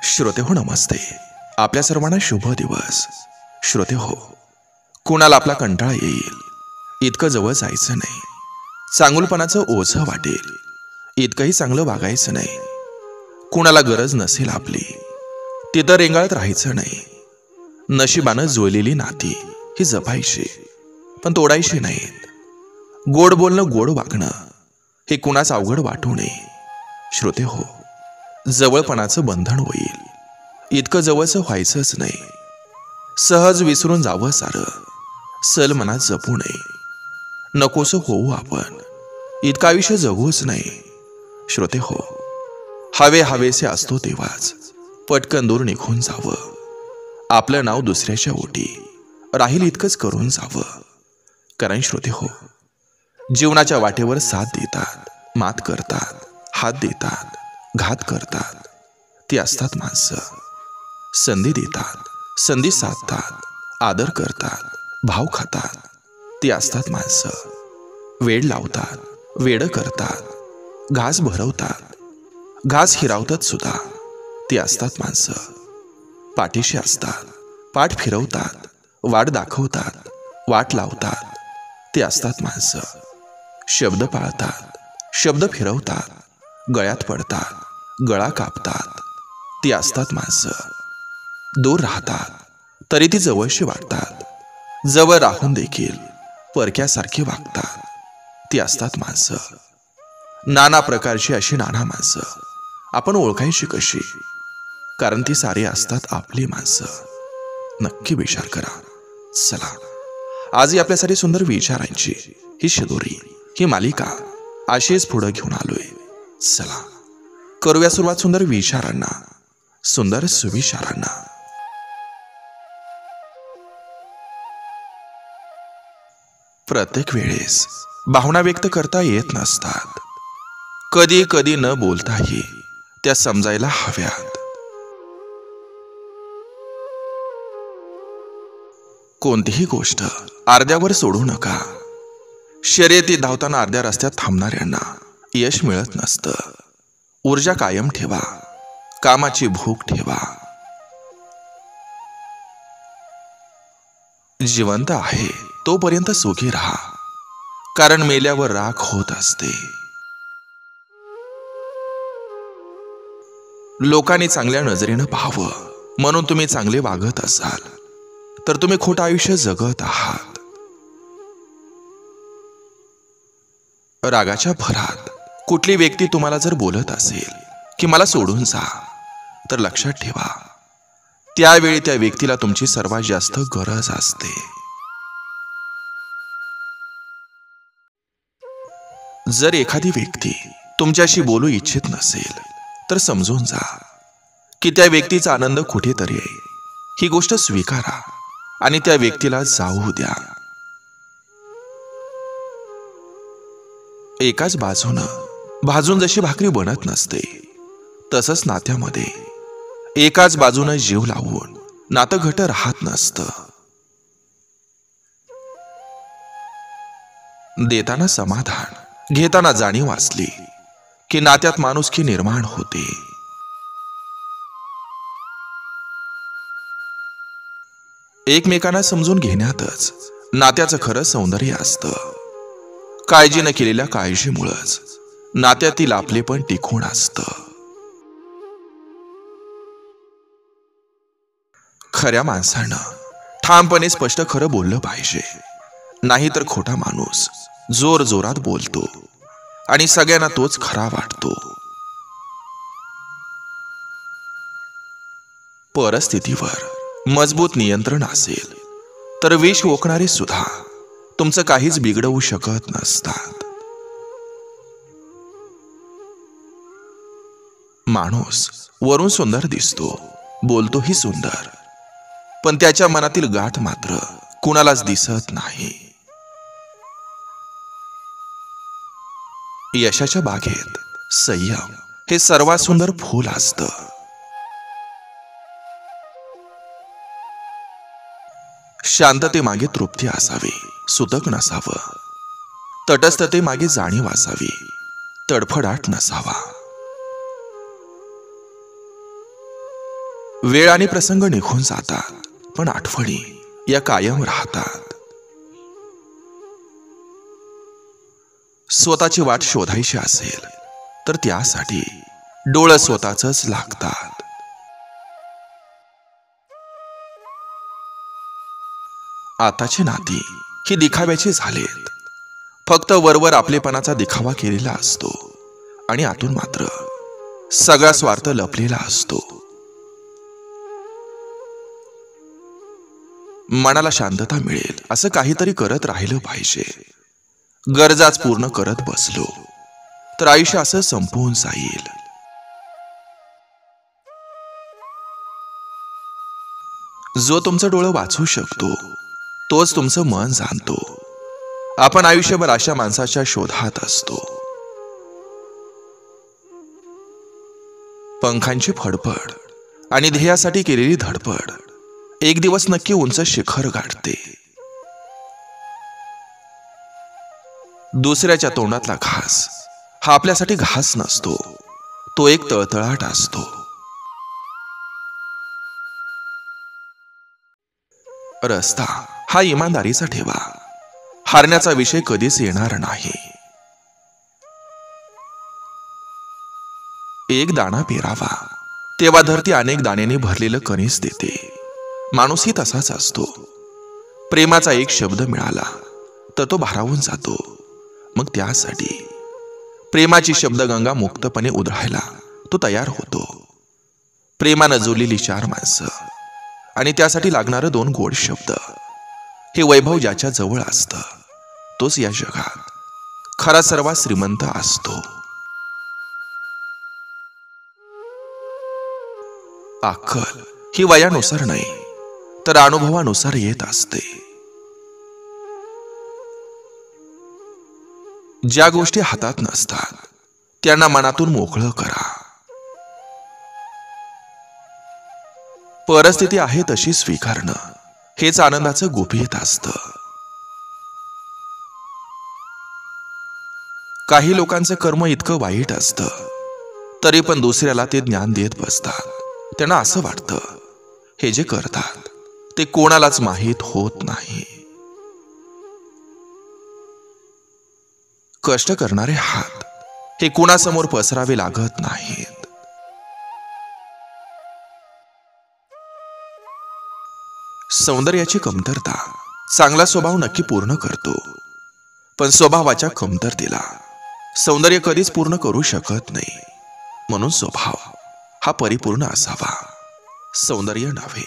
श्रोते हो नमस्ते. आपल्या सर्वांना शुभ दिवस. श्रोते हो, कुणाला आपला कंटाळा येईल इतकं जवळ जायचं नाही. चांगुलपणाचं ओझं वाटेल इतकंही चांगलं वागायचं नाही. कुणाला गरज नसेल आपली तिथं रेंगाळत राहायचं नाही. नशिबानं जुळलेली नाती ही जपायची पण तोडायची नाहीत. गोड बोलणं गोड वागणं हे कुणाच अवघड वाटू नये. श्रोते हो, जवळपणाचं बंधन होईल इतकं जवळचं व्हायचंच नाही. सहज विसरून जावं सारं, सल मनात जपू नये. नकोसं होऊ आपण इतकं आयुष्य जगूच नाही. श्रोते हो, हवे हवेसे असतो तेव्हाच पटकन दूर निघून जावं. आपलं नाव दुसऱ्याच्या ओटी राहील इतकंच करून जावं. कारण श्रोते हो, जीवनाच्या वाटेवर साथ देतात, मात करतात, हात देतात, घात करतात ती असतात माणसं. संधी देतात, संधी साधतात, आदर करतात, भाव खातात ती असतात माणसं. वेड लावतात, वेड करतात, घास भरवतात, घास हिरावतात सुद्धा ती असतात माणसं. पाठीशी असतात, पाठ फिरवतात, वाट दाखवतात, वाट लावतात ती असतात माणसं. शब्द पाळतात, शब्द फिरवतात, गळ्यात पडतात, गळा कापतात ती असतात माणसं. दूर राहतात तरी ती जवळशी वाटतात, जवळ राहून देखील परक्यासारखी वागतात ती असतात माणसं. नाना प्रकारची अशी नाना माणसं आपण ओळखायची कशी? कारण ती सारी असतात आपली माणसं. नक्की विचार करा. चला, आजही आपल्यासाठी सुंदर विचारांची ही शिदोरी, ही मालिका अशीच पुढे घेऊन आलोय. चला करूया सुरुवात सुंदर विचारांना, सुंदर सुविचारांना. प्रत्येक वेळेस भावना व्यक्त करता येत नसतात. कधी कधी न बोलताही त्या समजायला हव्यात. कोणतीही गोष्ट अर्ध्यावर सोडू नका. शर्यतीत धावताना अर्ध्या रस्त्यात थांबणाऱ्यांना यश मिळत नसतं. ऊर्जा कायम ठेवा, कामाची भूक ठेवा. जिवंत आहे तोपर्यंत सुखी राहा, कारण मेल्यावर राख होत असते. लोकांनी चांगल्या नजरेनं पाहावं म्हणून तुम्ही चांगले वागत असाल तर तुम्ही खोटं आयुष्य जगत आहात. रागाच्या भरात कुठली व्यक्ती तुम्हाला जर बोलत असेल की मला सोडून जा, तर लक्षात ठेवा त्यावेळी त्या व्यक्तीला तुमची सर्वात जास्त गरज असते. जर एखादी व्यक्ती तुमच्याशी बोलू इच्छित नसेल तर समजून जा की त्या व्यक्तीचा आनंद कुठेतरी आहे. ही गोष्ट स्वीकारा आणि त्या व्यक्तीला जाऊ द्या. एकाच बाजूनं भाजून जशी भाकरी बनत नसते, तसंच नात्यामध्ये एकाच बाजूनं जीव लावून नातं घट्ट राहत नसतं. देताना समाधान, घेताना जाणीव असली की नात्यात माणुसकी निर्माण होते. एकमेकांना समजून घेण्यातच नात्याचं खरं सौंदर्य असतं. काळजी न केलेल्या काळजीमुळंच नात्यातील आपले पण टिकून असतं. खऱ्या माणसानं ठामपणे स्पष्ट खरं बोललं पाहिजे. नाहीतर खोटा माणूस जोर जोरात बोलतो आणि सगळ्यांना तोच खरा वाटतो. परिस्थितीवर मजबूत नियंत्रण असेल तर विष ओकणारे सुद्धा तुमचं काहीच बिघडवू शकत नसतात. माणूस वरून सुंदर दिसतो, बोलतोही सुंदर, पण त्याच्या मनातील गाठ मात्र कुणालाच दिसत नाही. यशाच्या बागेत संयम हे सर्वात सुंदर फूल असतं. शांततेमागे तृप्ती असावी, सुतक नसावं. तटस्थतेमागे जाणीव असावी, तडफडाट नसावा. वेळ आणि प्रसंग निघून जातात, पण आठवणी या कायम राहतात. स्वतःची वाट शोधायची असेल तर त्यासाठी डोळं स्वतःच लागतात. आताची नाती ही दिखाव्याची झालेत. फक्त वरवर आपलेपणाचा दिखावा केलेला असतो आणि आतून मात्र सगळा स्वार्थ लपलेला असतो. मनाला शांतता मिळेल असं काहीतरी करत राहिलं पाहिजे. गरजाच पूर्ण करत बसलो तर आयुष्य असं संपवून जाईल. जो तुमचं डोळं वाचू शकतो तोच तुमचं मन जाणतो. आपण आयुष्यभर अशा माणसाच्या शोधात असतो. पंखांची फडफड आणि ध्येयासाठी केलेली धडपड एक दिवस नक्की उंच शिखर गाठते. दुसऱ्याच्या तोंडातला घास हा आपल्यासाठी घास नसतो, तो एक तळतळाट असतो. रस्ता हा इमानदारीचा ठेवा. हारण्याचा विषय कधीच येणार नाही. एक दाणा पेरावा तेव्हा धरती अनेक दाण्याने भरलेलं कणीस देते. माणूसही तसाच असतो. प्रेमाचा एक शब्द मिळाला तर तो भारावून जातो. मग त्यासाठी प्रेमाची शब्दगंगा मुक्तपणे उधळायला तो तयार होतो. प्रेमानं जोडलेली 4 माणसं आणि त्यासाठी लागणारे 2 गोड शब्द, हे वैभव ज्याच्या जवळ असतं तोच या जगात खरा सर्वात श्रीमंत असतो. अक्कल ही वयानुसार नाही तर अनुभवानुसार येत असते. ज्या गोष्टी हातात नसतात त्यांना मनातून मोकळं करा. परिस्थिती आहे तशी स्वीकारणं हेच आनंदाचं गुपित असतं. काही लोकांचं कर्म इतकं वाईट असतं तरी पण दुसऱ्याला ते ज्ञान देत बसतात. त्यांना असं वाटतं हे जे करतात ते कोणालाच माहीत होत नाही. कष्ट करणारे हात हे कोणासमोर पसरावे लागत नाहीत. सौंदर्याची कमतरता चांगला स्वभाव नक्की पूर्ण करतो, पण स्वभावाच्या कमतरतेला सौंदर्य कधीच पूर्ण करू शकत नाही. म्हणून स्वभाव हा परिपूर्ण असावा, सौंदर्य नव्हे.